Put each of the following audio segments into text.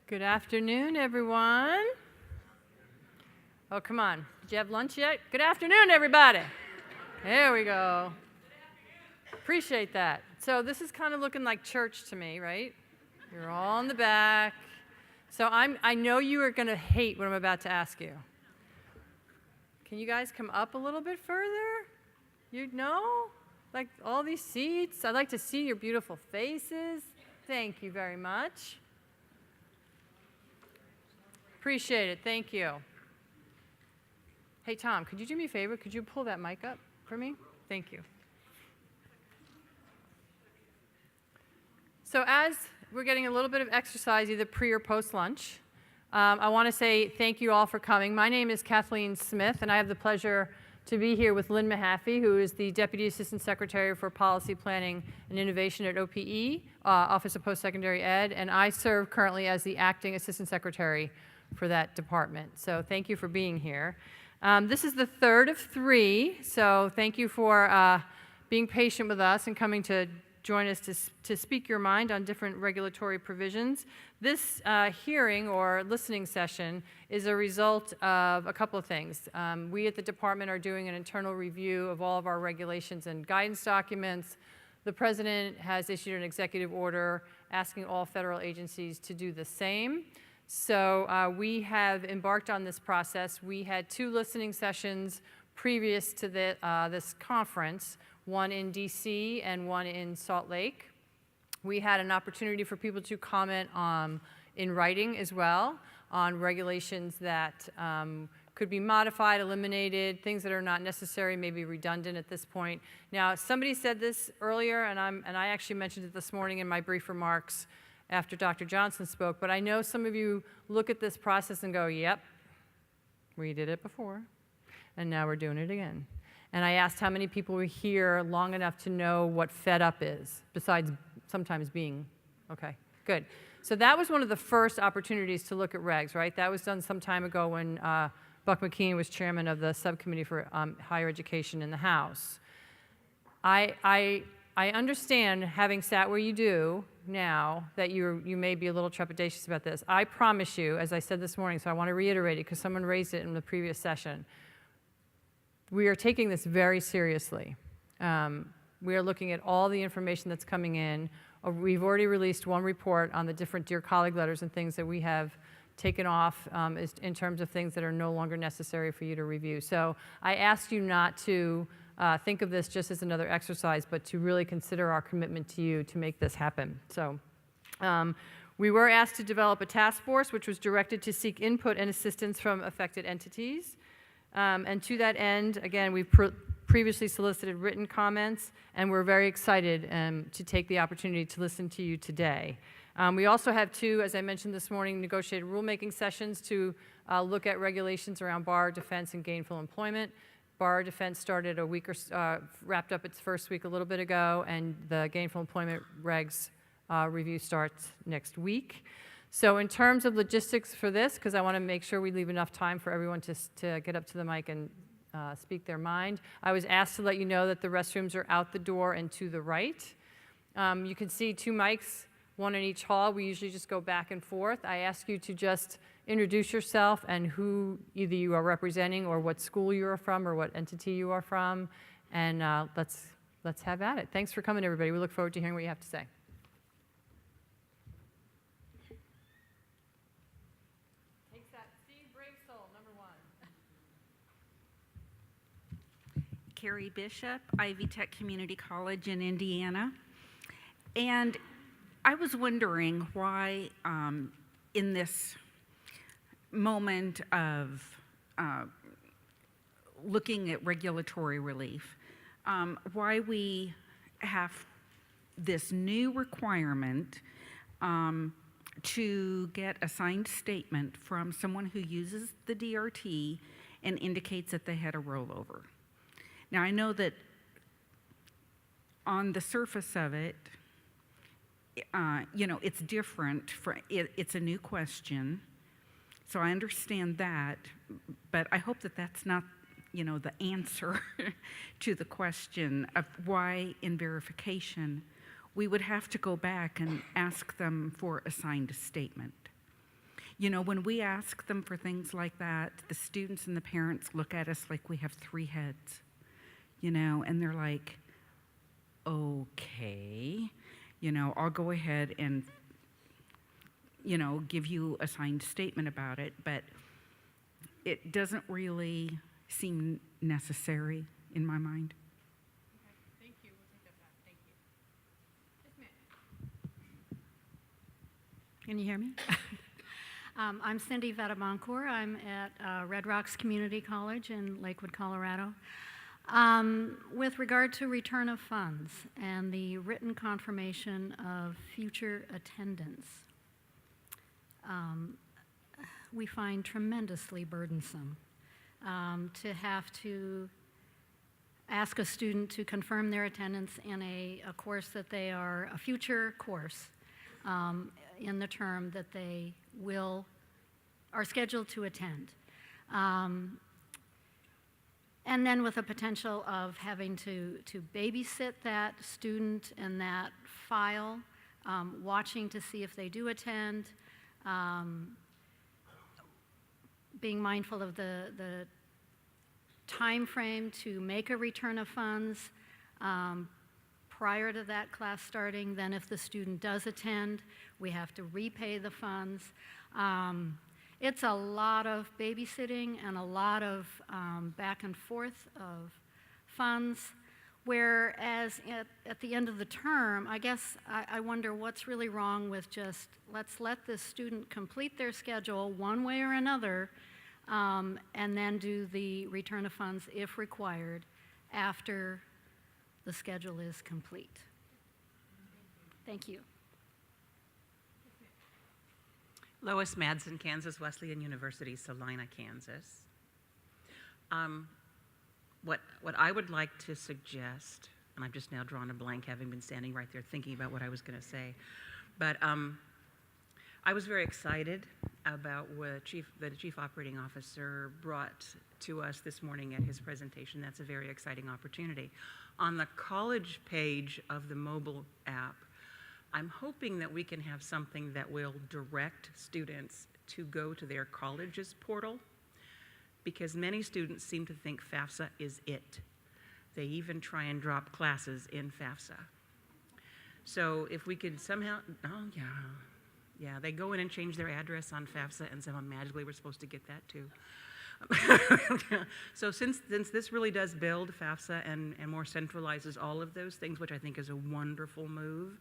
Good afternoon, everyone. Oh, come on. Did you have lunch yet? Good afternoon, everybody. There we go. Appreciate that. So this is kind of looking like church to me, right? You're all in the back. So I know you are going to hate what I'm about to ask you. Can you guys come up a little bit further? You know? Like all these seats. I'd like to see your beautiful faces. Thank you very much. Appreciate it. Thank you. Hey, Tom, could you do me a favor? Could you pull that mic up for me? Thank you. So as we're getting a little bit of exercise, either pre or post lunch, I want to say thank you all for coming. My name is Kathleen Smith, and I have the pleasure to be here with Lynn Mahaffey, who is the Deputy Assistant Secretary for Policy Planning and Innovation at OPE, Office of Post-Secondary Ed, and I serve currently as the Acting Assistant Secretary for that department. So thank you for being here. This is the third of three, so thank you for being patient with us and coming to join us to speak your mind on different regulatory provisions. This hearing or listening session is a result of a couple of things. We at the department are doing an internal review of all of our regulations and guidance documents. The President has issued an executive order asking all federal agencies to do the same. So we have embarked on this process. We had 2 listening sessions previous to this conference, one in DC and one in Salt Lake. We had an opportunity for people to comment in writing as well on regulations that could be modified, eliminated, things that are not necessary, maybe redundant at this point. Now, somebody said this earlier, and I actually mentioned it this morning in my brief remarks after Dr. Johnson spoke, but I know some of you look at this process and go, yep, we did it before, and now we're doing it again. And I asked how many people were here long enough to know what fed up is, besides sometimes being, okay, good. So that was one of the first opportunities to look at regs, right? That was done some time ago when Buck McKeon was chairman of the subcommittee for higher education in the House. I understand, having sat where you do now, that you may be a little trepidatious about this. I promise you, as I said this morning, so I want to reiterate it because someone raised it in the previous session, we are taking this very seriously. We are looking at all the information that's coming in. We've already released one report on the different Dear Colleague letters and things that we have taken off in terms of things that are no longer necessary for you to review. So I ask you not to think of this just as another exercise, but to really consider our commitment to you to make this happen. So we were asked to develop a task force, which was directed to seek input and assistance from affected entities. And to that end, again, we've previously solicited written comments, and we're very excited to take the opportunity to listen to you today. We also have 2, as I mentioned this morning, negotiated rulemaking sessions to look at regulations around bar defense and gainful employment. Bar defense started wrapped up its first week a little bit ago, and the gainful employment regs review starts next week. So in terms of logistics for this, because I want to make sure we leave enough time for everyone to get up to the mic and speak their mind, I was asked to let you know that the restrooms are out the door and to the right. You can see 2 mics, one in each hall. We usually just go back and forth. I ask you to just introduce yourself and who either you are representing or what school you are from or what entity you are from, and let's have at it. Thanks for coming, everybody. We look forward to hearing what you have to say. Takes that Steve Brave Soul, number 1. Carrie Bishop, Ivy Tech Community College in Indiana. And I was wondering why in this moment of looking at regulatory relief, why we have this new requirement to get a signed statement from someone who uses the DRT and indicates that they had a rollover. Now, I know that on the surface of it, it's different. It's a new question, so I understand that, but I hope that that's not, the answer to the question of why, in verification, we would have to go back and ask them for a signed statement. You know, when we ask them for things like that, the students and the parents look at us like we have three heads, you know, and they're like, okay, you know, I'll go ahead and, you know, give you a signed statement about it, but it doesn't really seem necessary in my mind. Okay, thank you. We'll take that back. Thank you. Yes, ma'am. Can you hear me? I'm Cindy Vetabancourt. I'm at Red Rocks Community College in Lakewood, Colorado. With regard to return of funds and the written confirmation of future attendance, we find tremendously burdensome to have to ask a student to confirm their attendance in a course that they are, a future course in the term that they are scheduled to attend. And then with a potential of having to babysit that student and that file, watching to see if they do attend, being mindful of the time frame to make a return of funds prior to that class starting. Then if the student does attend, we have to repay the funds. It's a lot of babysitting and a lot of back and forth of funds, whereas at the end of the term, I guess I wonder what's really wrong with just let's let this student complete their schedule one way or another, and then do the return of funds if required after the schedule is complete. Thank you. Lois Madsen, Kansas Wesleyan University, Salina, Kansas. What I would like to suggest, and I've just now drawn a blank having been standing right there thinking about what I was going to say, but I was very excited about what the Chief Operating Officer brought to us this morning at his presentation. That's a very exciting opportunity. On the college page of the mobile app, I'm hoping that we can have something that will direct students to go to their college's portal, because many students seem to think FAFSA is it. They even try and drop classes in FAFSA. So if we could somehow, yeah, they go in and change their address on FAFSA and somehow magically we're supposed to get that too. So since this really does build FAFSA and more centralizes all of those things, which I think is a wonderful move,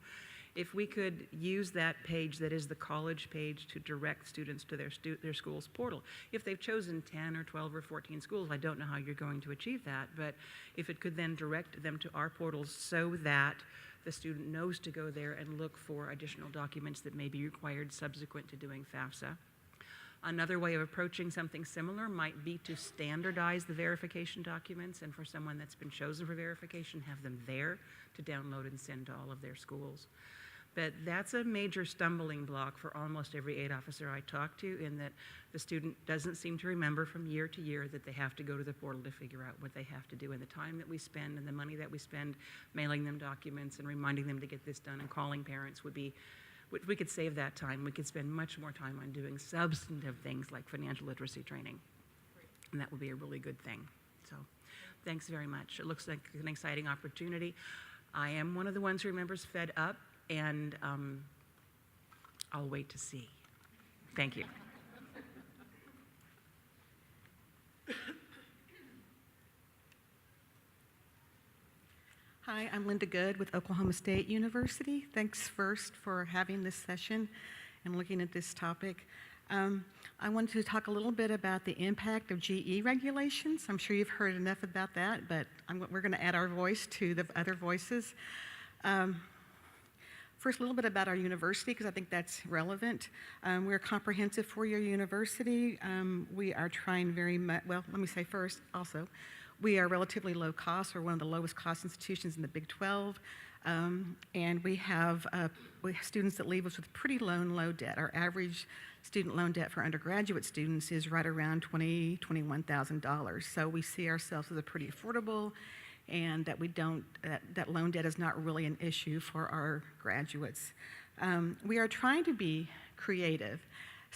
if we could use that page that is the college page to direct students to their school's portal. If they've chosen 10 or 12 or 14 schools, I don't know how you're going to achieve that, but if it could then direct them to our portals so that the student knows to go there and look for additional documents that may be required subsequent to doing FAFSA. Another way of approaching something similar might be to standardize the verification documents, and for someone that's been chosen for verification, have them there to download and send to all of their schools. But that's a major stumbling block for almost every aid officer I talk to, in that the student doesn't seem to remember from year to year that they have to go to the portal to figure out what they have to do. And the time that we spend and the money that we spend mailing them documents and reminding them to get this done and calling parents would be, we could save that time. We could spend much more time on doing substantive things like financial literacy training. And that would be a really good thing. So thanks very much. It looks like an exciting opportunity. I am one of the ones who remembers Fed Up, and I'll wait to see. Thank you. Hi, I'm Linda Good with Oklahoma State University. Thanks first for having this session and looking at this topic. I wanted to talk a little bit about the impact of GE regulations. I'm sure you've heard enough about that, but we're going to add our voice to the other voices. First, a little bit about our university, because I think that's relevant. We're a comprehensive four-year university. We are trying very much, well, let me say first also, we are relatively low cost. We're one of the lowest cost institutions in the Big 12. And we have students that leave us with pretty low debt. Our average student loan debt for undergraduate students is right around $20,000, $21,000. So we see ourselves as a pretty affordable, and that that loan debt is not really an issue for our graduates. We are trying to be creative.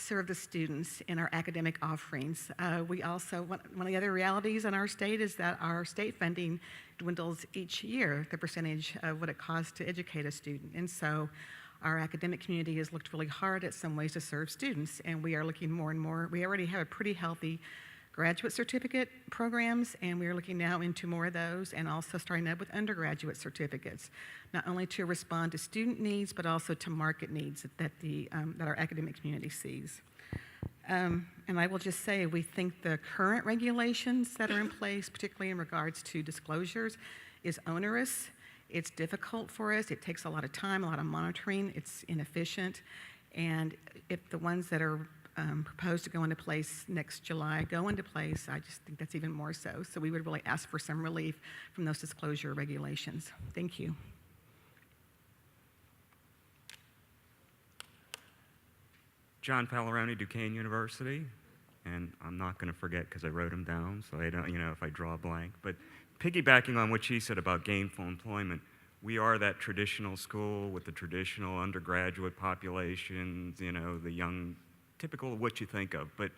serve the students in our academic offerings. We also, one of the other realities in our state is that our state funding dwindles each year, the percentage of what it costs to educate a student. And so our academic community has looked really hard at some ways to serve students, and we are looking more and more. We already have a pretty healthy graduate certificate programs, and we are looking now into more of those, and also starting up with undergraduate certificates, not only to respond to student needs, but also to market needs that our academic community sees. And I will just say, we think the current regulations that are in place, particularly in regards to disclosures, is onerous. It's difficult for us. It takes a lot of time, a lot of monitoring. It's inefficient. And if the ones that are proposed to go into place next July go into place, I just think that's even more so. So we would really ask for some relief from those disclosure regulations. Thank you. John Palaroni, Duquesne University, and I'm not going to forget because I wrote them down, so I don't, if I draw a blank. But piggybacking on what she said about gainful employment, we are that traditional school with the traditional undergraduate populations, the young, typical of what you think of. But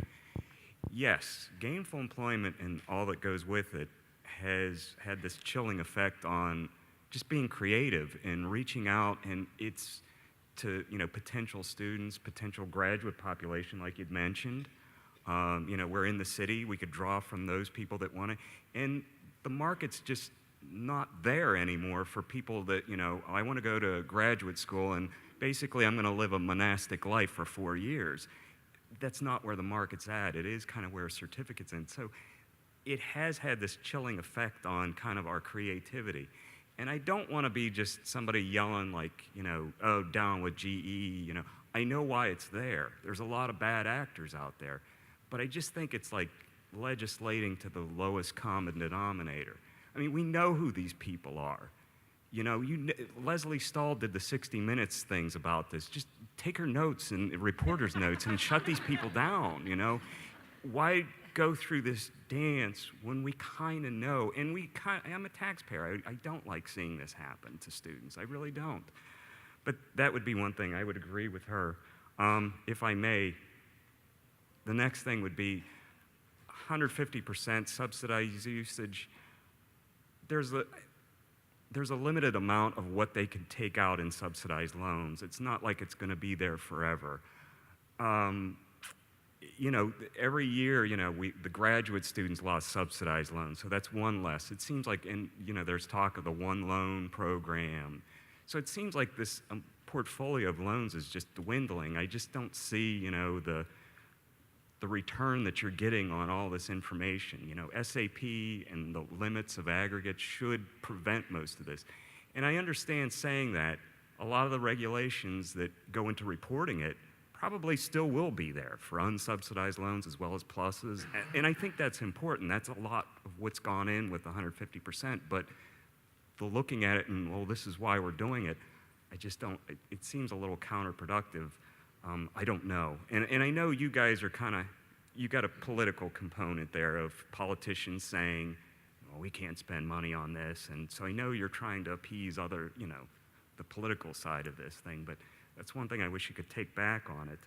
yes, gainful employment and all that goes with it has had this chilling effect on just being creative and reaching out, and it's to potential students, potential graduate population, like you'd mentioned. We're in the city, we could draw from those people that want to, and the market's just not there anymore for people that, I want to go to graduate school and basically I'm going to live a monastic life for 4 years. That's not where the market's at. It is kind of where certificates in. So it has had this chilling effect on kind of our creativity. And I don't want to be just somebody yelling like, oh, down with GE, I know why it's there. There's a lot of bad actors out there. But I just think it's like legislating to the lowest common denominator. I mean, we know who these people are. Leslie Stahl did the 60 Minutes things about this. Just take her notes and reporters' notes and shut these people down, Why go through this dance when we kind of know? And I'm a taxpayer. I don't like seeing this happen to students. I really don't. But that would be one thing. I would agree with her. If I may, the next thing would be 150% subsidized usage. There's a limited amount of what they can take out in subsidized loans. It's not like it's going to be there forever. Every year, the graduate students lost subsidized loans, so that's one less. It seems like, there's talk of the one loan program. So it seems like this portfolio of loans is just dwindling. I just don't see, the return that you're getting on all this information. SAP and the limits of aggregate should prevent most of this. And I understand saying that a lot of the regulations that go into reporting it probably still will be there for unsubsidized loans as well as pluses. And I think that's important. That's a lot of what's gone in with 150%. But the looking at it and, well, this is why we're doing it, I just don't, it seems a little counterproductive. I don't know. And I know you guys are you got a political component there of politicians saying, well, we can't spend money on this. And so I know you're trying to appease other, the political side of this thing, but that's one thing I wish you could take back on it.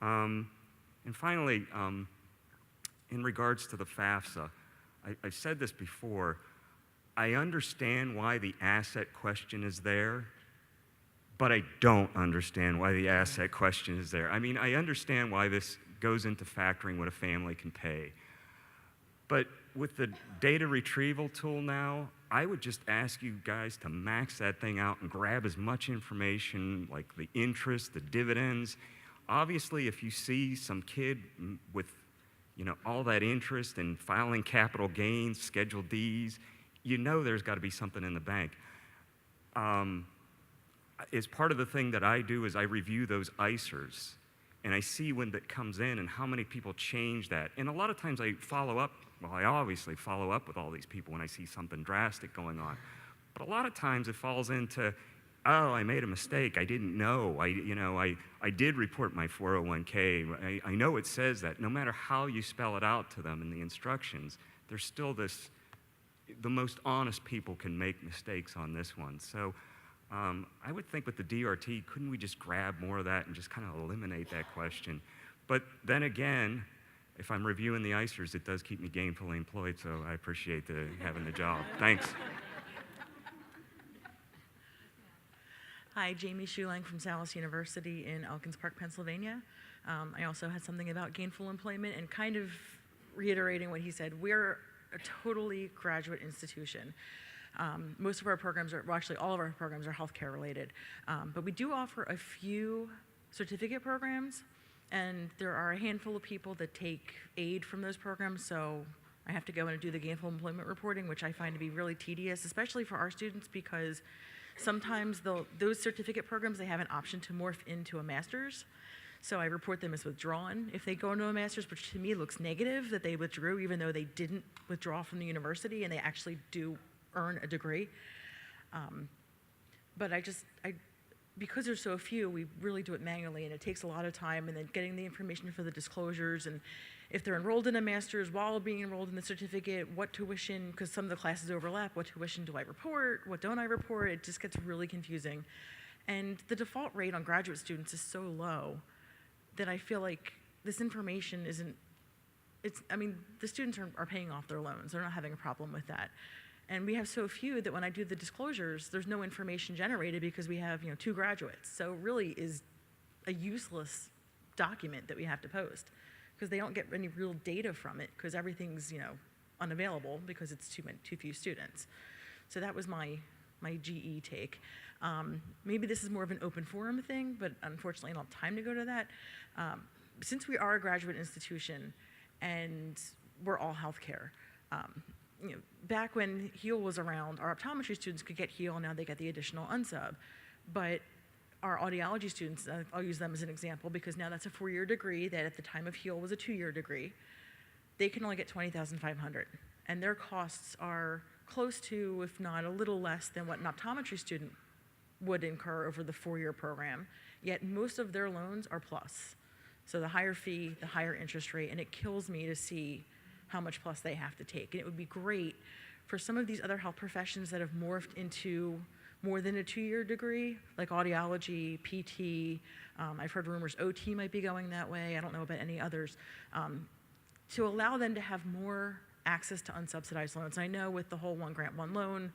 And finally, in regards to the FAFSA, I've said this before, I understand why the asset question is there, but I don't understand why the asset question is there. I mean, I understand why this goes into factoring what a family can pay. But with the data retrieval tool now, I would just ask you guys to max that thing out and grab as much information, like the interest, the dividends. Obviously, if you see some kid with all that interest in filing capital gains, Schedule Ds, there's got to be something in the bank. As part of the thing that I do is I review those ICERs, and I see when that comes in and how many people change that. And a lot of times I follow up, I obviously follow up with all these people when I see something drastic going on. But a lot of times it falls into, oh, I made a mistake, I didn't know, I did report my 401k, I know it says that. No matter how you spell it out to them in the instructions, there's still this, the most honest people can make mistakes on this one. So I would think with the DRT, couldn't we just grab more of that and just kind of eliminate that question? But then again, if I'm reviewing the ICERs, it does keep me gainfully employed, so I appreciate having the job. Thanks. Hi, Jamie Schulang from Salus University in Elkins Park, Pennsylvania. I also had something about gainful employment and kind of reiterating what he said. We're a totally graduate institution. Most of our programs are, well, actually all of our programs are healthcare related, but we do offer a few certificate programs, and there are a handful of people that take aid from those programs, so I have to go in and do the gainful employment reporting, which I find to be really tedious, especially for our students, because sometimes those certificate programs, they have an option to morph into a master's. So I report them as withdrawn if they go into a master's, which to me looks negative that they withdrew even though they didn't withdraw from the university and they actually do earn a degree. But because there's so few, we really do it manually and it takes a lot of time, and then getting the information for the disclosures, and if they're enrolled in a master's while being enrolled in the certificate, what tuition, because some of the classes overlap, what tuition do I report, what don't I report? It just gets really confusing. And the default rate on graduate students is so low that I feel like this information isn't, the students are paying off their loans. They're not having a problem with that. And we have so few that when I do the disclosures, there's no information generated because we have 2 graduates. So it really is a useless document that we have to post because they don't get any real data from it because everything's unavailable because it's too few students. So that was my GE take. Maybe this is more of an open forum thing, but unfortunately I don't have time to go to that. Since we are a graduate institution and we're all healthcare, back when HEAL was around, our optometry students could get HEAL, now they get the additional unsub. But our audiology students, I'll use them as an example because now that's a 4-year degree that at the time of HEAL was a 2-year degree. They can only get $20,500, and their costs are close to, if not a little less than what an optometry student would incur over the 4-year program, yet most of their loans are plus. So the higher fee, the higher interest rate, and it kills me to see how much plus they have to take. And it would be great for some of these other health professions that have morphed into more than a 2-year degree, like audiology, PT, I've heard rumors OT might be going that way, I don't know about any others, to allow them to have more access to unsubsidized loans. And I know with the whole one grant, one loan,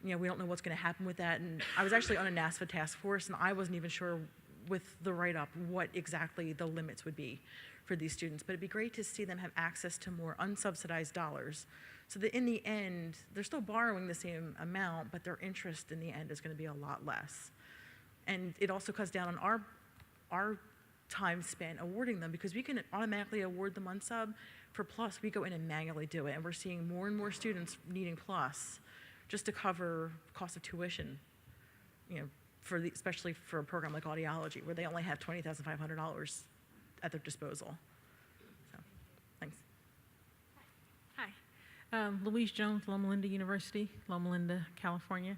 we don't know what's gonna happen with that. And I was actually on a NASFA task force and I wasn't even sure with the write-up what exactly the limits would be for these students. But it'd be great to see them have access to more unsubsidized dollars so that in the end, they're still borrowing the same amount, but their interest in the end is gonna be a lot less. And it also cuts down on our time spent awarding them because we can automatically award them unsub. For plus, we go in and manually do it. And we're seeing more and more students needing plus just to cover cost of tuition, especially for a program like audiology, where they only have $20,500 at their disposal. So, thanks. Hi, Louise Jones, Loma Linda University, Loma Linda, California.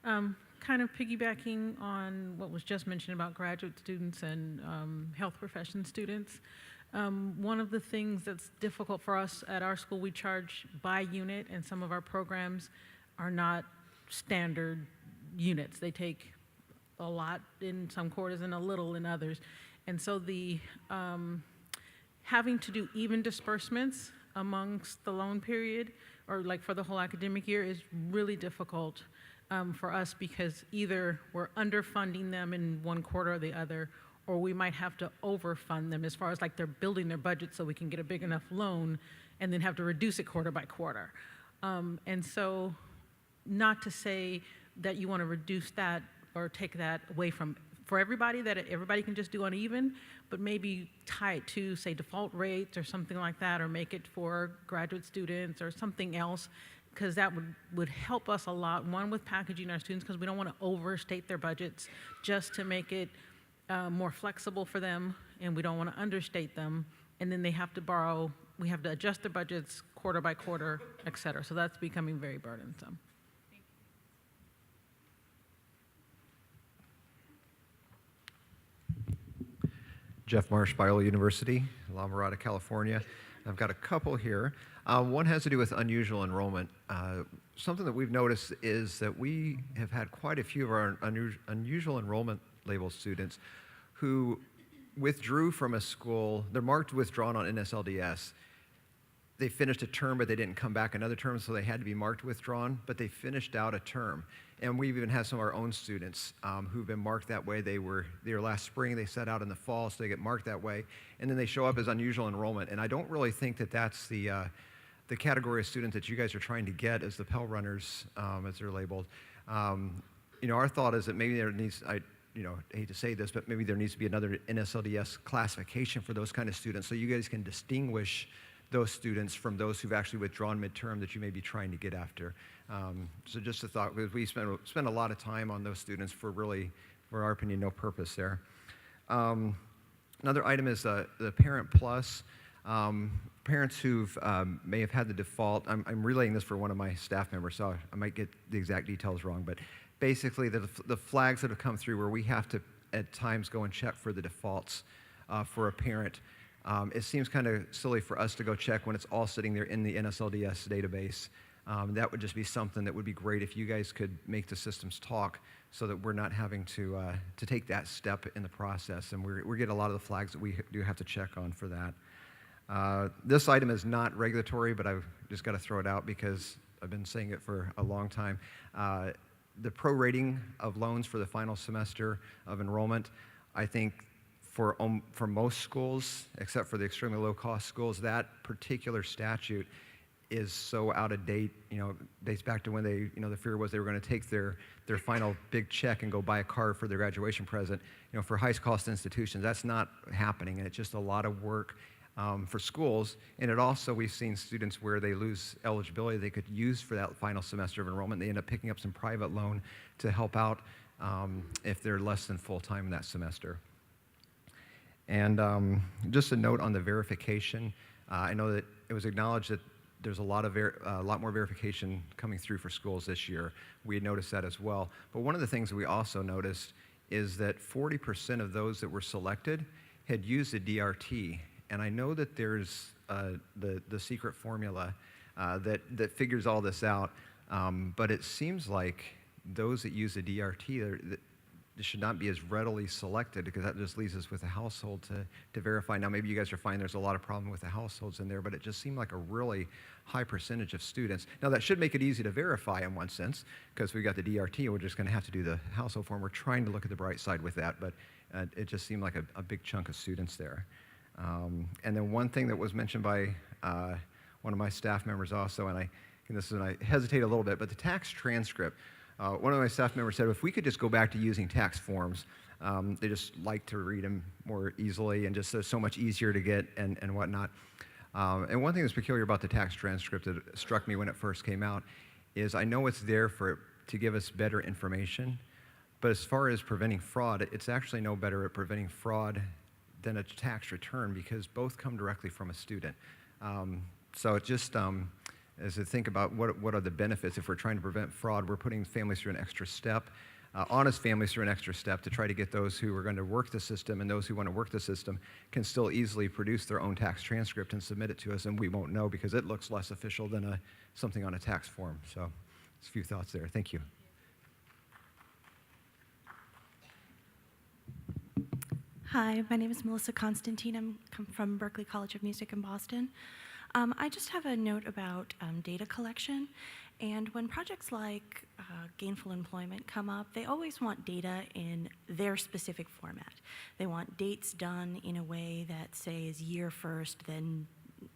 Kind of piggybacking on what was just mentioned about graduate students and health profession students. One of the things that's difficult for us at our school, we charge by unit, and some of our programs are not standard units. They take a lot in some quarters and a little in others. And so the having to do even disbursements amongst the loan period, or like for the whole academic year, is really difficult for us because either we're underfunding them in one quarter or the other, or we might have to overfund them as far as like they're building their budget so we can get a big enough loan and then have to reduce it quarter by quarter. And so not to say that you want to reduce that or take that away for everybody, that everybody can just do uneven, but maybe tie it to, say, default rates or something like that, or make it for graduate students or something else, because that would help us a lot, one, with packaging our students, because we don't want to overstate their budgets just to make it more flexible for them, and we don't want to understate them, and then they have to borrow, we have to adjust their budgets quarter by quarter, et cetera. So that's becoming very burdensome. Jeff Marsh, Biola University, La Mirada, California. I've got a couple here. One has to do with unusual enrollment. Something that we've noticed is that we have had quite a few of our unusual enrollment label students who withdrew from a school, they're marked withdrawn on NSLDS. They finished a term, but they didn't come back another term, so they had to be marked withdrawn, but they finished out a term. And we've even had some of our own students who've been marked that way. They were there last spring, they set out in the fall, so they get marked that way, and then they show up as unusual enrollment. And I don't really think that that's the category of student that you guys are trying to get as the Pell Runners, as they're labeled. Our thought is that maybe there needs, I hate to say this, but maybe there needs to be another NSLDS classification for those kind of students so you guys can distinguish those students from those who've actually withdrawn midterm that you may be trying to get after. So just a thought, because we spend a lot of time on those students for really, for our opinion, no purpose there. Another item is the Parent Plus. Parents who may have had the default, I'm relaying this for one of my staff members, so I might get the exact details wrong, but basically the flags that have come through where we have to at times go and check for the defaults for a parent. It seems kind of silly for us to go check when it's all sitting there in the NSLDS database. That would just be something that would be great if you guys could make the systems talk so that we're not having to take that step in the process. And we get a lot of the flags that we do have to check on for that. This item is not regulatory, but I've just got to throw it out because I've been saying it for a long time. The prorating of loans for the final semester of enrollment, I think for most schools, except for the extremely low-cost schools, that particular statute is so out of date. Dates back to when the fear was they were going to take their final big check and go buy a car for their graduation present. For high-cost institutions, that's not happening, and it's just a lot of work for schools. And it also, we've seen students where they lose eligibility they could use for that final semester of enrollment. They end up picking up some private loan to help out if they're less than full-time in that semester. And just a note on the verification. I know that it was acknowledged that there's a lot more verification coming through for schools this year. We had noticed that as well. But one of the things that we also noticed is that 40% of those that were selected had used a DRT. And I know that there's the secret formula that figures all this out. But it seems like those that use a DRT, should not be as readily selected because that just leaves us with a household to verify. Now, maybe you guys are finding there's a lot of problem with the households in there, but it just seemed like a really high percentage of students. Now, that should make it easy to verify in one sense because we got the DRT, we're just going to have to do the household form. We're trying to look at the bright side with that, but it just seemed like a big chunk of students there. And then one thing that was mentioned by one of my staff members also, and I hesitate a little bit, but the tax transcript. One of my staff members said, if we could just go back to using tax forms, they just like to read them more easily and just so much easier to get and whatnot. And one thing that's peculiar about the tax transcript that struck me when it first came out is I know it's there to give us better information, but as far as preventing fraud, it's actually no better at preventing fraud than a tax return because both come directly from a student. So it just as to think about what are the benefits if we're trying to prevent fraud. We're putting families through an extra step, honest families through an extra step to try to get those who are going to work the system, and those who want to work the system can still easily produce their own tax transcript and submit it to us, and we won't know because it looks less official than something on a tax form. So just a few thoughts there. Thank you. Hi, my name is Melissa Constantine. I'm from Berklee College of Music in Boston. I just have a note about data collection. And when projects like gainful employment come up, they always want data in their specific format. They want dates done in a way that, say, is year first, then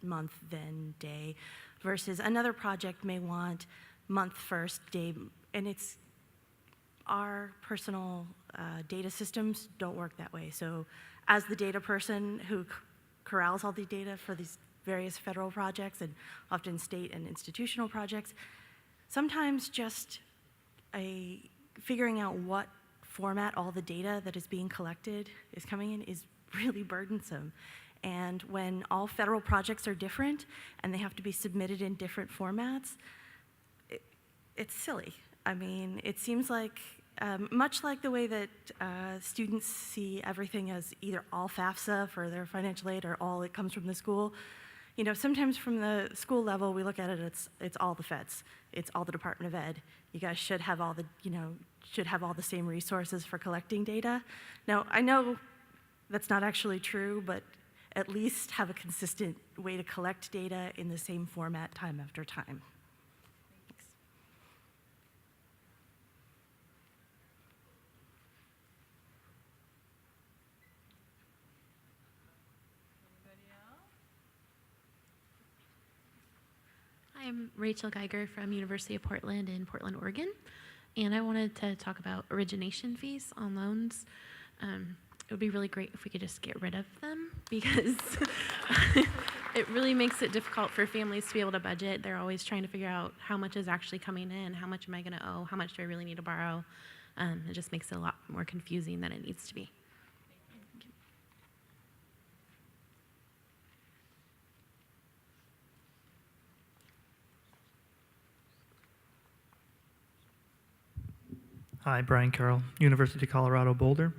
month, then day, versus another project may want month first, day, and it's our personal data systems don't work that way. So as the data person who corrals all the data for these various federal projects and often state and institutional projects, sometimes just figuring out what format all the data that is being collected is coming in is really burdensome. And when all federal projects are different and they have to be submitted in different formats, it's silly. I mean, it seems like, much like the way that students see everything as either all FAFSA for their financial aid or all it comes from the school, sometimes from the school level, we look at it, it's all the feds. It's all the Department of Ed. You guys should have all the, should have all the same resources for collecting data. Now, I know that's not actually true, but at least have a consistent way to collect data in the same format time after time. Thanks. I'm Rachel Geiger from University of Portland in Portland, Oregon, and I wanted to talk about origination fees on loans. It would be really great if we could just get rid of them because it really makes it difficult for families to be able to budget. They're always trying to figure out how much is actually coming in, how much am I going to owe, how much do I really need to borrow. It just makes it a lot more confusing than it needs to be. Hi, Brian Carroll, University of Colorado Boulder.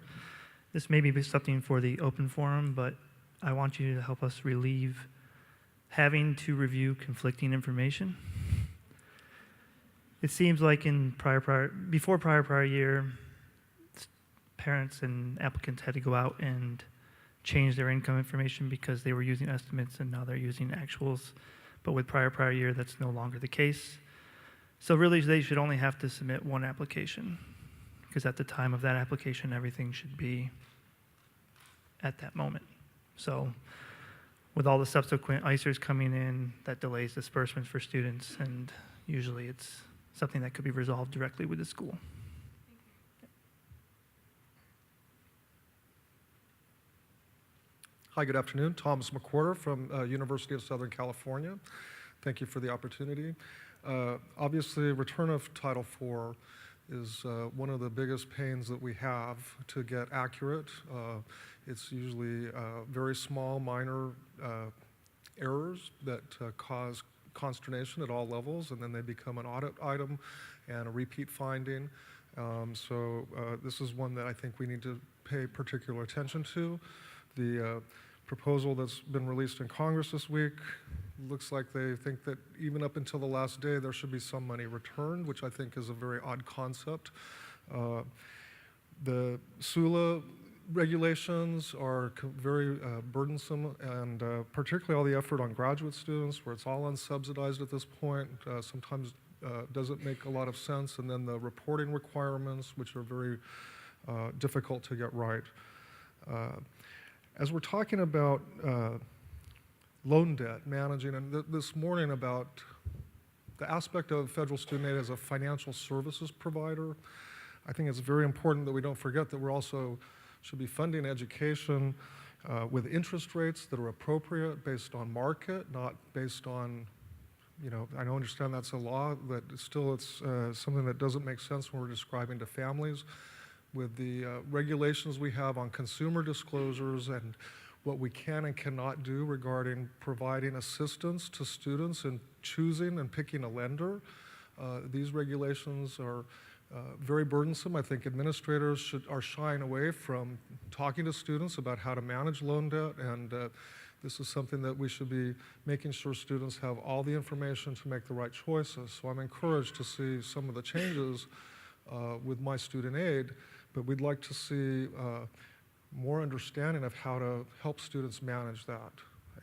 This may be something for the open forum, but I want you to help us relieve having to review conflicting information. It seems like in before prior year, parents and applicants had to go out and change their income information because they were using estimates and now they're using actuals. But with prior year, that's no longer the case. So really, they should only have to submit one application because at the time of that application, everything should be at that moment. So with all the subsequent ICERs coming in, that delays disbursements for students, and usually it's something that could be resolved directly with the school. Hi, good afternoon. Thomas McWhorter from University of Southern California. Thank you for the opportunity. Obviously, return of Title IV is one of the biggest pains that we have to get accurate. It's usually very small, minor errors that cause consternation at all levels, and then they become an audit item and a repeat finding. So this is one that I think we need to pay particular attention to. The proposal that's been released in Congress this week looks like they think that even up until the last day there should be some money returned, which I think is a very odd concept. The SULA regulations are very burdensome, and particularly all the effort on graduate students where it's all unsubsidized at this point sometimes doesn't make a lot of sense, and then the reporting requirements, which are very difficult to get right. As we're talking about loan debt managing, and this morning about the aspect of federal student aid as a financial services provider, I think it's very important that we don't forget that we're also should be funding education with interest rates that are appropriate based on market, not based on, you know, I don't understand that's a law, but still it's something that doesn't make sense when we're describing to families. With the regulations we have on consumer disclosures and what we can and cannot do regarding providing assistance to students in choosing and picking a lender, these regulations are very burdensome. I think administrators are shying away from talking to students about how to manage loan debt, and this is something that we should be making sure students have all the information to make the right choices. So I'm encouraged to see some of the changes with My Student Aid, but we'd like to see more understanding of how to help students manage that.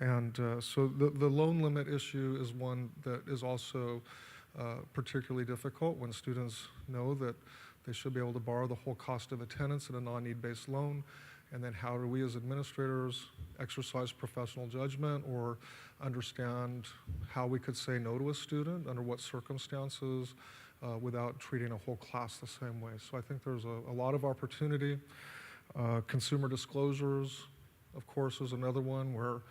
And so the loan limit issue is one that is also particularly difficult when students know that they should be able to borrow the whole cost of attendance in a non-need-based loan. And then how do we as administrators exercise professional judgment or understand how we could say no to a student, under what circumstances, without treating a whole class the same way. So I think there's a lot of opportunity. Consumer disclosures, of course, is another one where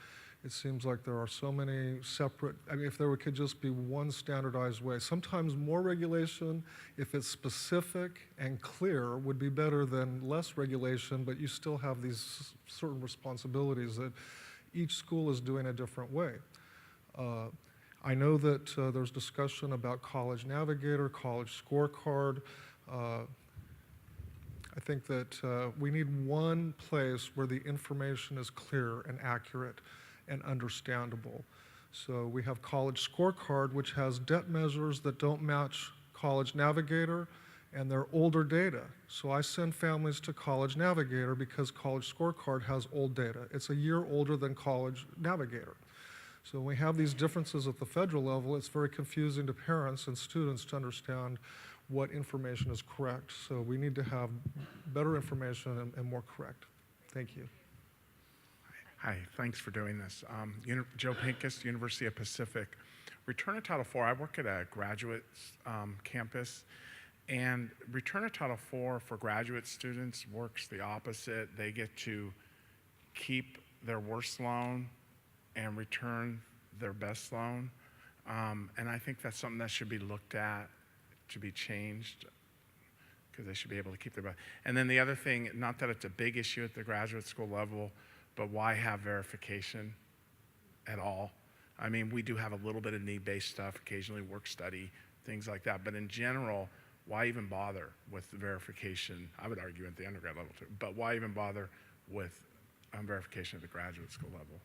it seems like there are so many separate, I mean, if there could just be one standardized way. Sometimes more regulation, if it's specific and clear, would be better than less regulation, but you still have these certain responsibilities that each school is doing a different way. I know that there's discussion about College Navigator, College Scorecard. I think that we need one place where the information is clear and accurate and understandable. So we have College Scorecard, which has debt measures that don't match College Navigator, and they're older data. So I send families to College Navigator because College Scorecard has old data. It's a year older than College Navigator. So when we have these differences at the federal level, it's very confusing to parents and students to understand what information is correct. So we need to have better information and more correct. Thank you. Hi, thanks for doing this. Joe Pincus, University of Pacific. Return of Title IV, I work at a graduate campus, and Return of Title IV for graduate students works the opposite. They get to keep their worst loan and return their best loan. And I think that's something that should be looked at, to be changed, because they should be able to keep their best. And then the other thing, not that it's a big issue at the graduate school level, but why have verification at all? I mean, we do have a little bit of need-based stuff, occasionally work study, things like that, but in general, why even bother with the verification? I would argue at the undergrad level too, but why even bother with verification at the graduate school level?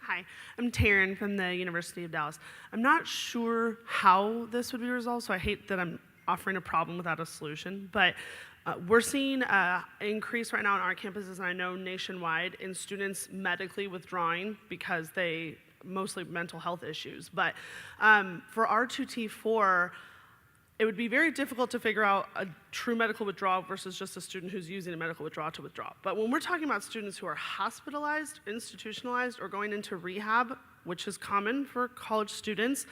Hi, I'm Taryn from the University of Dallas. I'm not sure how this would be resolved, so I hate that I'm offering a problem without a solution, but we're seeing an increase right now on our campuses, and I know nationwide, in students medically withdrawing because they, mostly mental health issues. But for R2T4, it would be very difficult to figure out a true medical withdrawal versus just a student who's using a medical withdrawal to withdraw. But when we're talking about students who are hospitalized, institutionalized, or going into rehab, which is common for college students,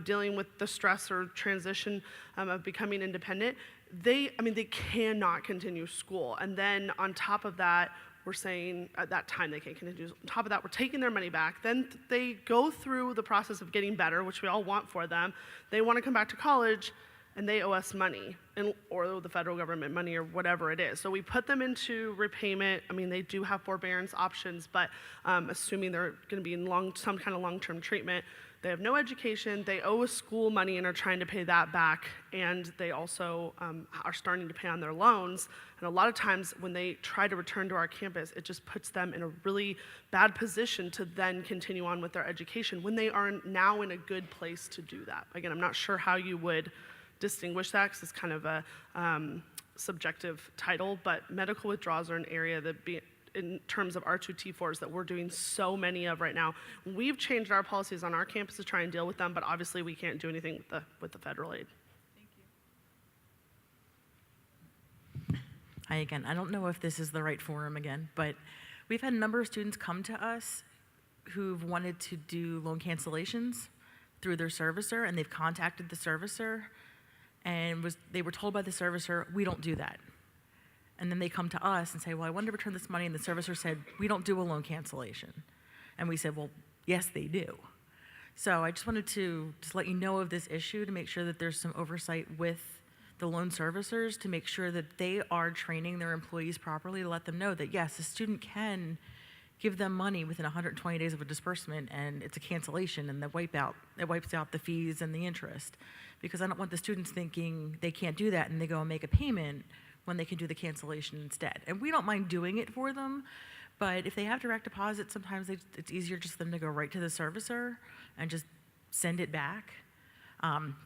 dealing with the stress or transition of becoming independent, they cannot continue school. And then on top of that, we're saying at that time they can't continue. On top of that, we're taking their money back. Then they go through the process of getting better, which we all want for them. They want to come back to college, and they owe us money, or the federal government money, or whatever it is. So we put them into repayment. I mean, they do have forbearance options, but assuming they're going to be in some kind of long-term treatment, they have no education, they owe us school money and are trying to pay that back, and they also are starting to pay on their loans. And a lot of times when they try to return to our campus, it just puts them in a really bad position to then continue on with their education when they are now in a good place to do that. Again, I'm not sure how you would distinguish that, because it's kind of a subjective title, but medical withdrawals are an area that, in terms of R2T4s, that we're doing so many of right now. We've changed our policies on our campus to try and deal with them, but obviously we can't do anything with the federal aid. Hi again. I don't know if this is the right forum again, but we've had a number of students come to us who've wanted to do loan cancellations through their servicer, and they've contacted the servicer, and they were told by the servicer, we don't do that. And then they come to us and say, well, I wanted to return this money, and the servicer said, we don't do a loan cancellation. And we said, well, yes, they do. So I just wanted to just let you know of this issue, to make sure that there's some oversight with the loan servicers, to make sure that they are training their employees properly, to let them know that, yes, a student can give them money within 120 days of a disbursement, and it's a cancellation, and it wipes out the fees and the interest. Because I don't want the students thinking they can't do that, and they go and make a payment when they can do the cancellation instead. And we don't mind doing it for them, but if they have direct deposit, sometimes it's easier just for them to go right to the servicer and just send it back.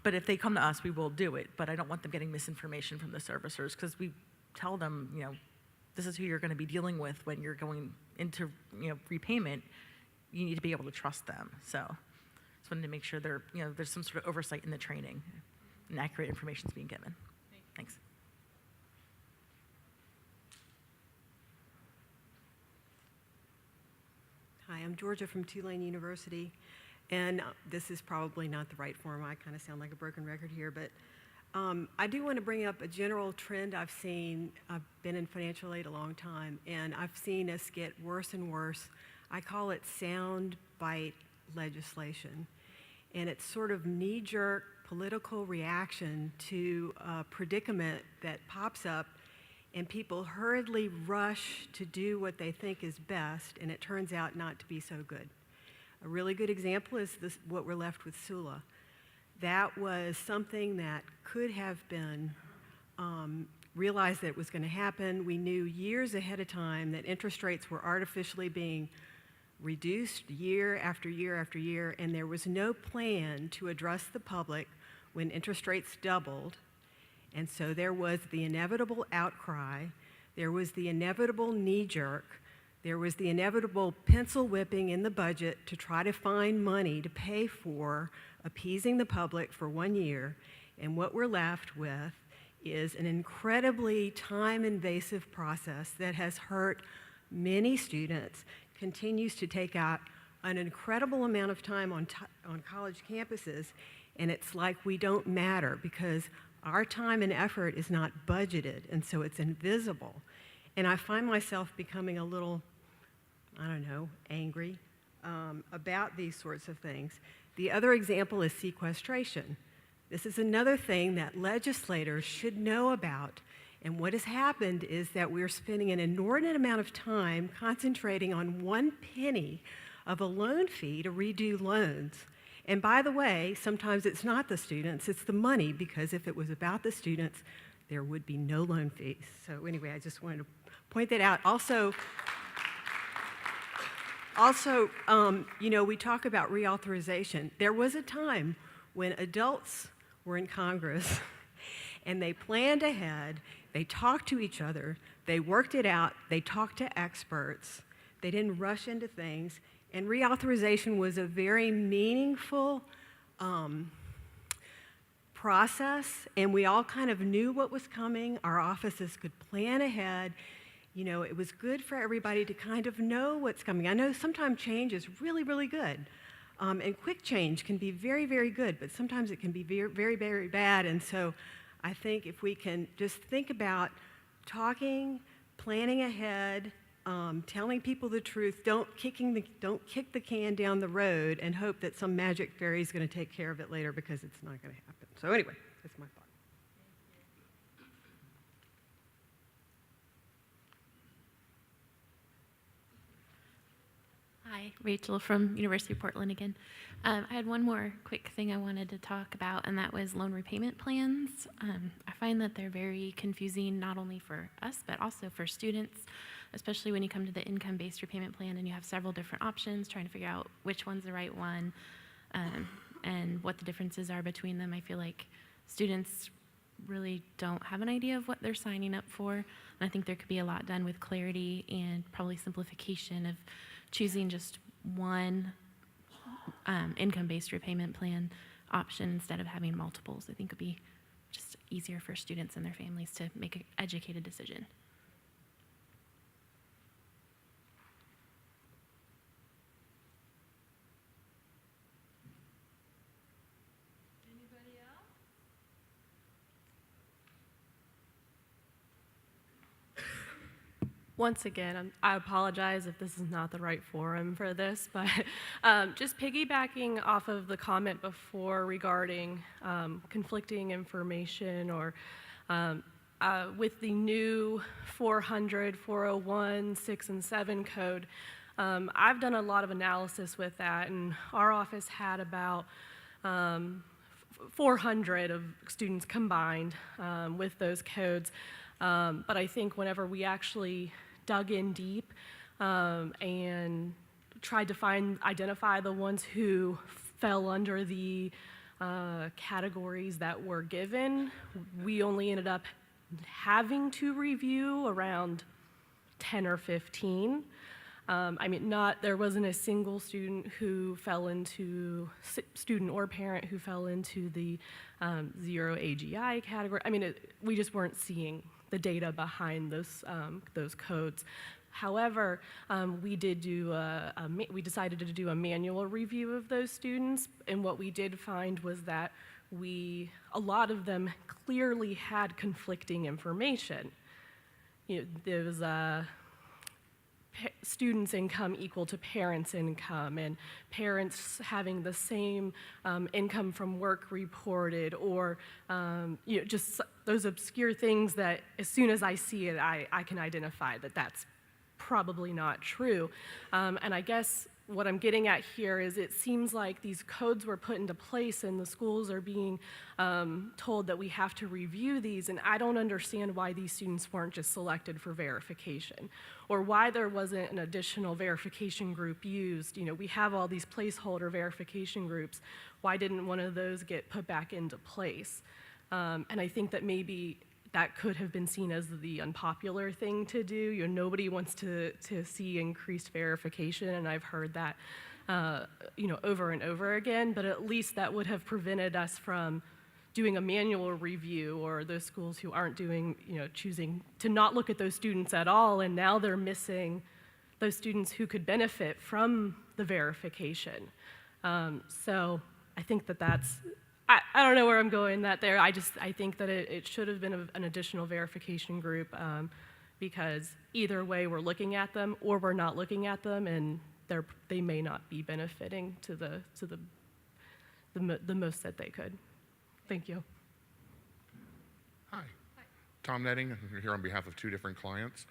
But if they come to us, we will do it. But I don't want them getting misinformation from the servicers, because we tell them, this is who you're going to be dealing with when you're going into repayment. You need to be able to trust them. So just wanted to make sure there's some sort of oversight in the training and accurate information is being given. Thanks. Hi, I'm Georgia from Tulane University, and this is probably not the right forum. I kind of sound like a broken record here, but I do want to bring up a general trend I've seen. I've been in financial aid a long time, and I've seen us get worse and worse. I call it sound bite legislation, and it's sort of knee-jerk political reaction to a predicament that pops up, and people hurriedly rush to do what they think is best, and it turns out not to be so good. A really good example is what we're left with SULA. That was something that could have been realized that it was going to happen. We knew years ahead of time that interest rates were artificially being reduced year after year after year, and there was no plan to address the public when interest rates doubled. And so there was the inevitable outcry, there was the inevitable knee jerk, there was the inevitable pencil whipping in the budget to try to find money to pay for appeasing the public for 1 year. And what we're left with is an incredibly time-invasive process that has hurt many students, continues to take out an incredible amount of time on college campuses, and it's like we don't matter because our time and effort is not budgeted, and so it's invisible. And I find myself becoming a little, I don't know, angry about these sorts of things. The other example is sequestration. This is another thing that legislators should know about. And what has happened is that we're spending an inordinate amount of time concentrating on 1 penny of a loan fee to redo loans. And by the way, sometimes it's not the students, it's the money, because if it was about the students, there would be no loan fees. So anyway, I just wanted to point that out. Also, you know, we talk about reauthorization. There was a time when adults were in Congress and they planned ahead, they talked to each other, they worked it out, they talked to experts, they didn't rush into things, and reauthorization was a very meaningful process, and we all kind of knew what was coming. Our offices could plan ahead. You know, it was good for everybody to kind of know what's coming. I know sometimes change is really, really good. And quick change can be very, very good, but sometimes it can be very, very, very bad. And so I think if we can just think about talking, planning ahead, telling people the truth, don't kick the can down the road and hope that some magic fairy is going to take care of it later, because it's not going to happen. So anyway, that's my thought. Hi, Rachel from University of Portland again. I had one more quick thing I wanted to talk about, and that was loan repayment plans. I find that they're very confusing, not only for us, but also for students, especially when you come to the income-based repayment plan and you have several different options, trying to figure out which one's the right one, and what the differences are between them. I feel like students really don't have an idea of what they're signing up for, and I think there could be a lot done with clarity and probably simplification of choosing just one income-based repayment plan option instead of having multiples. I think would be just easier for students and their families to make an educated decision. Anybody else? Once again, I apologize if this is not the right forum for this, but just piggybacking off of the comment before regarding conflicting information, or with the new 400, 401, 6, and 7 code, I've done a lot of analysis with that, and our office had about 400 of students combined with those codes. But I think whenever we actually dug in deep and tried to identify the ones who fell under the categories that were given, we only ended up having to review around 10 or 15. I mean, there wasn't a single student who fell into, student or parent who fell into the 0 AGI category. I mean, we just weren't seeing the data behind those codes. However, we decided to do a manual review of those students, and what we did find was that a lot of them clearly had conflicting information. You know, there was students' income equal to parents' income, and parents having the same income from work reported, or you know, just those obscure things that as soon as I see it, I can identify that that's probably not true. And I guess what I'm getting at here is it seems like these codes were put into place and the schools are being told that we have to review these, and I don't understand why these students weren't just selected for verification, or why there wasn't an additional verification group used. You know, we have all these placeholder verification groups. Why didn't one of those get put back into place? And I think that maybe that could have been seen as the unpopular thing to do. You know, nobody wants to see increased verification, and I've heard that, you know, over and over again, but at least that would have prevented us from doing a manual review, or those schools who aren't doing, you know, choosing to not look at those students at all, and now they're missing those students who could benefit from the verification. So I think that that's, I don't know where I'm going that there. I think that it should have been an additional verification group, because either way we're looking at them or we're not looking at them, and they may not be benefiting to the most that they could. Thank you. Hi. Tom Netting, I'm here on behalf of two different clients.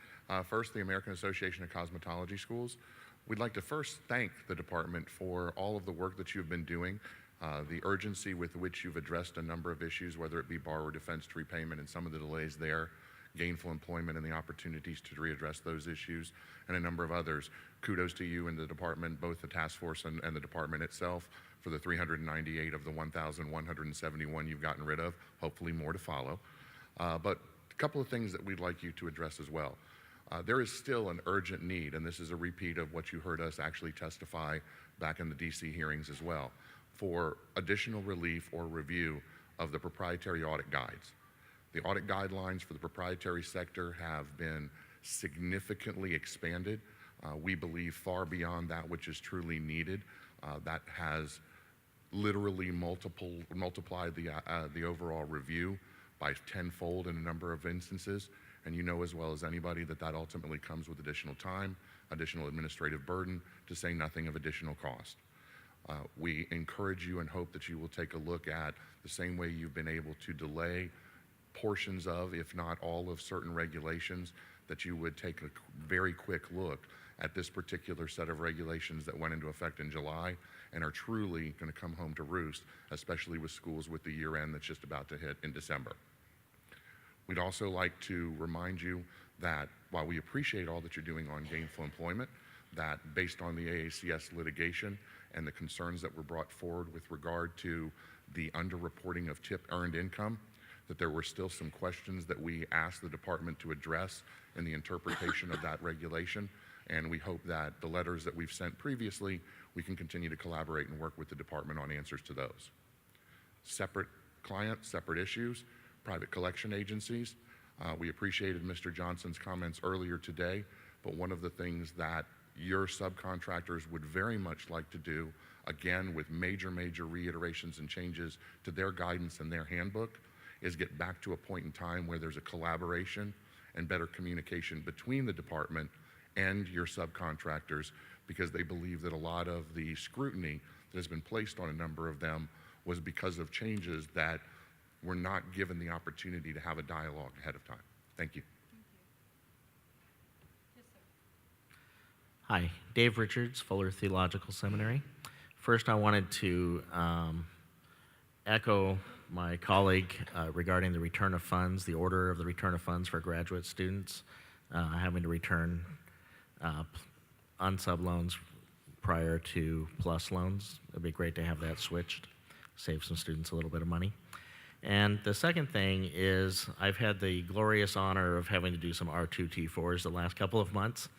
First, the American Association of Cosmetology Schools. We'd like to first thank the department for all of the work that you've been doing. The urgency with which you've addressed a number of issues, whether it be borrower defense to repayment and some of the delays there, gainful employment and the opportunities to readdress those issues, and a number of others. Kudos to you and the department, both the task force and the department itself, for the 398 of the 1,171 you've gotten rid of, hopefully more to follow. But a couple of things that we'd like you to address as well. There is still an urgent need, and this is a repeat of what you heard us actually testify back in the DC hearings as well, for additional relief or review of the proprietary audit guides. The audit guidelines for the proprietary sector have been significantly expanded. We believe far beyond that which is truly needed. That has literally multiplied the overall review by tenfold in a number of instances. And you know as well as anybody that that ultimately comes with additional time, additional administrative burden, to say nothing of additional cost. We encourage you and hope that you will take a look at the same way you've been able to delay portions of, if not all of, certain regulations, that you would take a very quick look at this particular set of regulations that went into effect in July and are truly going to come home to roost, especially with schools with the year end that's just about to hit in December. We'd also like to remind you that while we appreciate all that you're doing on gainful employment, that based on the AACS litigation and the concerns that were brought forward with regard to the underreporting of tip earned income, that there were still some questions that we asked the department to address in the interpretation of that regulation. And we hope that the letters that we've sent previously, we can continue to collaborate and work with the department on answers to those. Separate clients, separate issues, private collection agencies. We appreciated Mr. Johnson's comments earlier today, but one of the things that your subcontractors would very much like to do, again with major reiterations and changes to their guidance and their handbook, is get back to a point in time where there's a collaboration and better communication between the department and your subcontractors, because they believe that a lot of the scrutiny that has been placed on a number of them was because of changes that were not given the opportunity to have a dialogue ahead of time. Thank you. Hi, Dave Richards, Fuller Theological Seminary. First, I wanted to echo my colleague regarding the return of funds, the order of the return of funds for graduate students having to return unsub loans prior to plus loans. It'd be great to have that switched, save some students a little bit of money. And the second thing is I've had the glorious honor of having to do some R2T4s the last couple of months.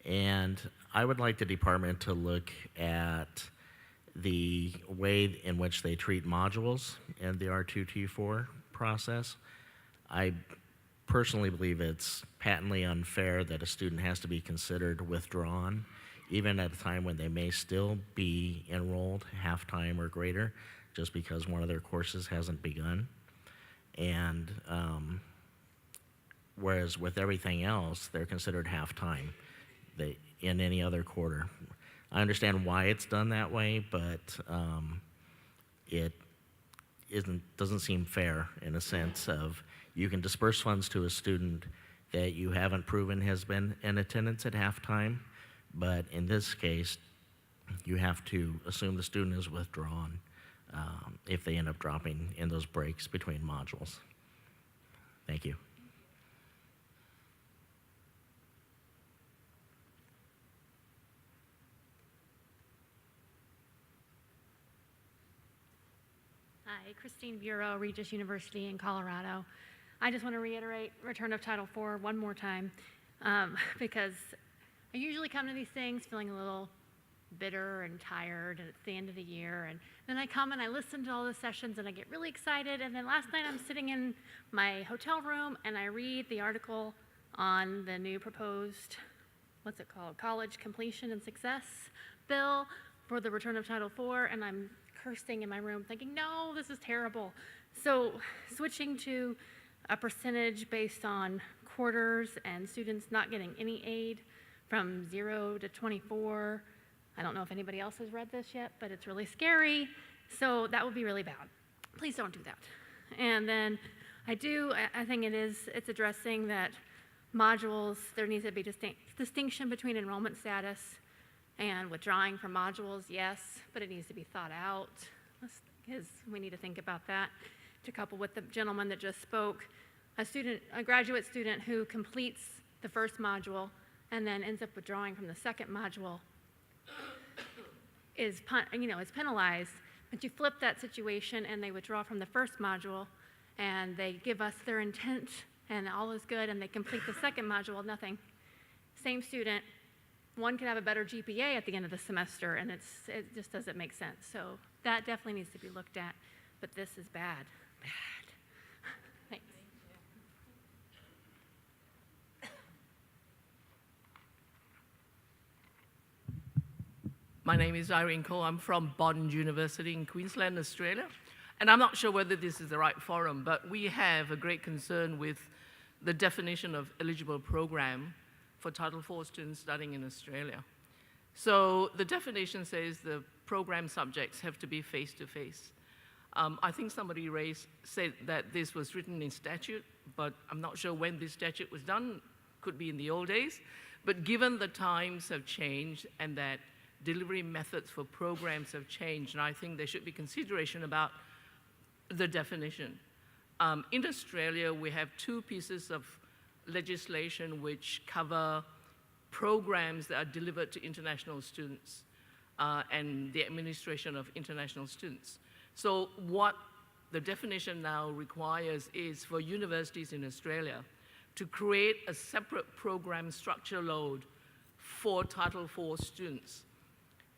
And I would like the department to look at the way in which they treat modules in the R2T4 process. I personally believe it's patently unfair that a student has to be considered withdrawn, even at a time when they may still be enrolled half-time or greater, just because one of their courses hasn't begun. And whereas with everything else, they're considered half-time in any other quarter. I understand why it's done that way, but it doesn't seem fair in a sense of you can disperse funds to a student that you haven't proven has been in attendance at halftime, but in this case, you have to assume the student is withdrawn if they end up dropping in those breaks between modules. Thank you. Hi, Christine Bureau, Regis University in Colorado. I just want to reiterate return of Title IV one more time because I usually come to these things feeling a little bitter and tired, and it's the end of the year, and then I come and I listen to all the sessions and I get really excited, and then last night I'm sitting in my hotel room and I read the article on the new proposed, what's it called, College Completion and Success bill for the return of Title IV, and I'm cursing in my room thinking, no, this is terrible. So switching to a percentage based on quarters and students not getting any aid from 0 to 24. I don't know if anybody else has read this yet, but it's really scary. So that would be really bad. Please don't do that. And then I think it's addressing that modules, there needs to be distinction between enrollment status and withdrawing from modules, yes, but it needs to be thought out, because we need to think about that. To couple with the gentleman that just spoke, a graduate student who completes the first module and then ends up withdrawing from the second module is penalized. But you flip that situation and they withdraw from the first module and they give us their intent and all is good and they complete the second module, nothing. Same student, one could have a better GPA at the end of the semester, and it just doesn't make sense. So that definitely needs to be looked at, but this is bad. Thanks. My name is Irene Cole. I'm from Bond University in Queensland, Australia. And I'm not sure whether this is the right forum, but we have a great concern with the definition of eligible program for Title IV students studying in Australia. So the definition says the program subjects have to be face-to-face. I think somebody said that this was written in statute, but I'm not sure when this statute was done. Could be in the old days. But given the times have changed and that delivery methods for programs have changed, and I think there should be consideration about the definition. In Australia, we have two pieces of legislation which cover programs that are delivered to international students and the administration of international students. So what the definition now requires is for universities in Australia to create a separate program structure load for Title IV students.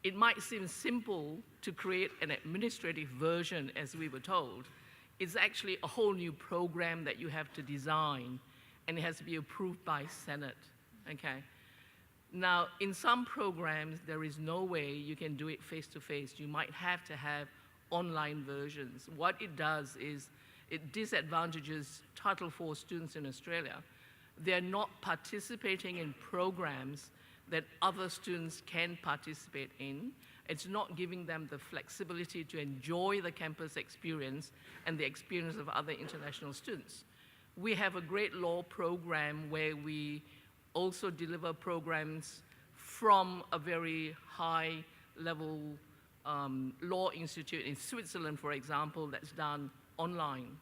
It might seem simple to create an administrative version, as we were told. It's actually a whole new program that you have to design, and it has to be approved by Senate, okay? Now, in some programs, there is no way you can do it face-to-face. You might have to have online versions. What it does is it disadvantages Title IV students in Australia. They're not participating in programs that other students can participate in. It's not giving them the flexibility to enjoy the campus experience and the experience of other international students. We have a great law program where we also deliver programs from a very high level law institute in Switzerland, for example, that's done online.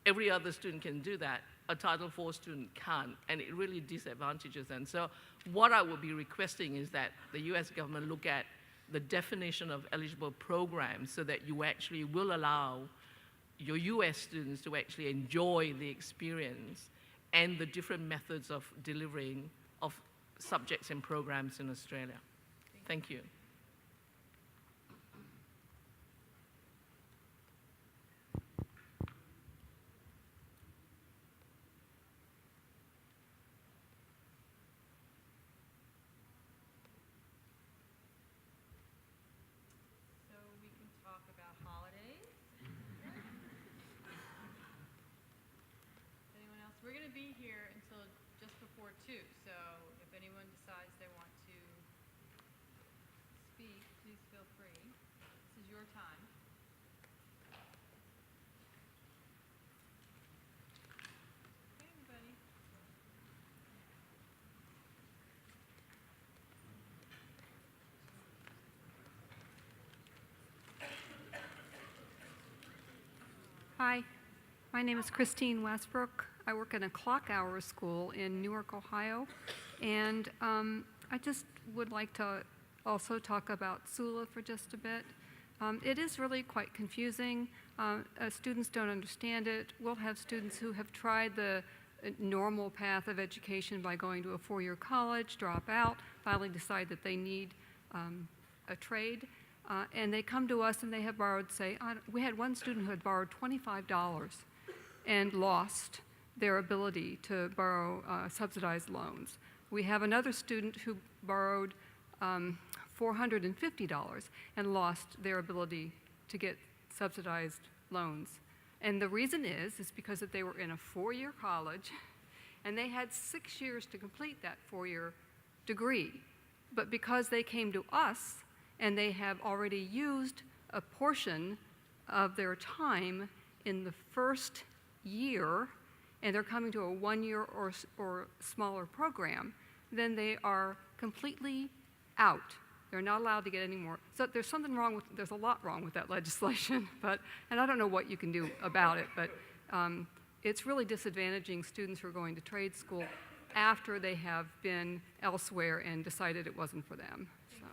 Every other student can do that. A Title IV student can't, and it really disadvantages them. So what I will be requesting is that the US government look at the definition of eligible programs so that you actually will allow your US students to actually enjoy the experience and the different methods of delivering of subjects and programs in Australia. Thank you. We're going to be here until just before 2, so if anyone decides they want to speak, please feel free. This is your time. Okay, everybody. Hi, my name is Christine Westbrook. I work in a clock hour school in Newark, Ohio, and I just would like to also talk about SULA for just a bit. It is really quite confusing. Students don't understand it. We'll have students who have tried the normal path of education by going to a four-year college, drop out, finally decide that they need a trade, and they come to us and they have borrowed, say, we had one student who had borrowed $25 and lost their ability to borrow subsidized loans. We have another student who borrowed $450 and lost their ability to get subsidized loans. And the reason is because that they were in a four-year college and they had 6 years to complete that four-year degree. But because they came to us and they have already used a portion of their time in the first year, and they're coming to a one-year or smaller program, then they are completely out. They're not allowed to get any more. So there's a lot wrong with that legislation, and I don't know what you can do about it, but it's really disadvantaging students who are going to trade school after they have been elsewhere and decided it wasn't for them. So.